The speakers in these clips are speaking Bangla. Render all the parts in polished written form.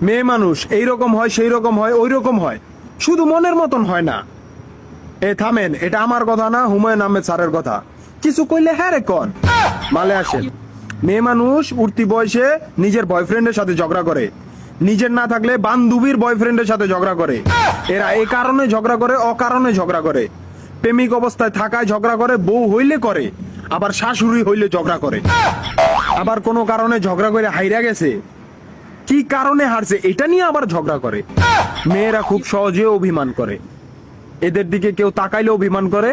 মেয়ে মানুষ এইরকম হয়, সেই রকম হয়, ওই রকম হয়, শুধু মনের মতন হয় না। এ থামেন, এটা আমার কথা না, হুমায়ুন আহমেদ স্যারের কথা। কিছু কইলে হ্যাঁ রে কন, মালে আসেন। মেয়ে মানুষ উঠতি বয়সে নিজের বয়ফ্রেন্ডের সাথে ঝগড়া করে, নিজের না থাকলে বান্ধবীর বয়ফ্রেন্ডের সাথে ঝগড়া করে। এরা এই কারণে ঝগড়া করে, অকারণে ঝগড়া করে। প্রেমিক অবস্থায় থাকায় ঝগড়া করে, বউ হইলে করে, আবার শাশুড়ি হইলে ঝগড়া করে, আবার কোনো কারণে ঝগড়া করে হাইরা গেছে, কি কারণে হারছে এটা নিয়ে আবার ঝগড়া করে। মেয়েরা খুব সহজে অভিমান করে, এদের দিকে কেউ তাকাইলে অভিমান করে,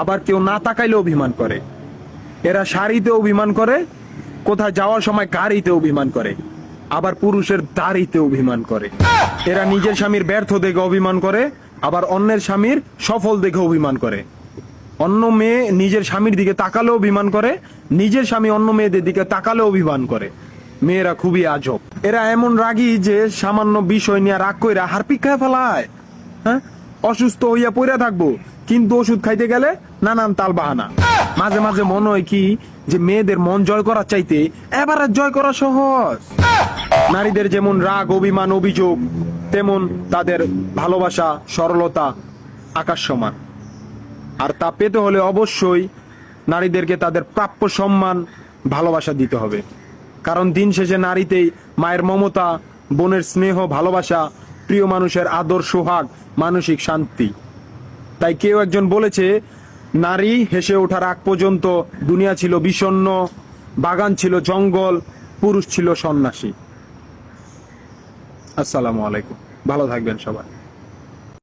আবার কেউ না তাকাইলে অভিমান করে। এরা শাড়িতে অভিমান করে, কোথায় যাওয়ার সময় গাড়িতে অভিমান করে, আবার পুরুষের দাড়িতে অভিমান করে। এরা নিজের স্বামীর ব্যর্থ দেখে অভিমান করে, আবার অন্যের স্বামীর সফল দেখে অভিমান করে। অন্য মেয়ে নিজের স্বামীর দিকে তাকালেও অভিমান করে, নিজের স্বামী অন্য মেয়েদের দিকে তাকালেও অভিমান করে। মেয়েরা খুবই আজব। এরা এমন রাগী যে সামান্য বিষয় নিয়ে রাগ কইরা হারপিক খায় ফেলায়। হ্যাঁ, অসুস্থ হইয়া পড়ে থাকবো, কিন্তু ওষুধ খাইতে গেলে নানান তাল বাহানা। মাঝে মাঝে মনে হয় কি যে মেয়েদের মন জয় করার চাইতে এবারে জয় করা সহজ। নারীদের যেমন রাগ, অভিমান, অভিযোগ, তেমন তাদের ভালোবাসা, সরলতা আকাশ সমান। আর তা পেতে হলে অবশ্যই নারীদেরকে তাদের প্রাপ্য সম্মান, ভালোবাসা দিতে হবে। কারণ দিন শেষে নারীতেই মায়ের মমতা, বোনের স্নেহ, ভালোবাসা, প্রিয় মানুষের আদর, সোহাগ, মানসিক শান্তি। তাই কেউ একজন বলেছে, নারী হেসে ওঠার আগ পর্যন্ত দুনিয়া ছিল বিষণ্ণ, বাগান ছিল জঙ্গল, পুরুষ ছিল সন্ন্যাসী। আসসালামু আলাইকুম, ভালো থাকবেন সবাই।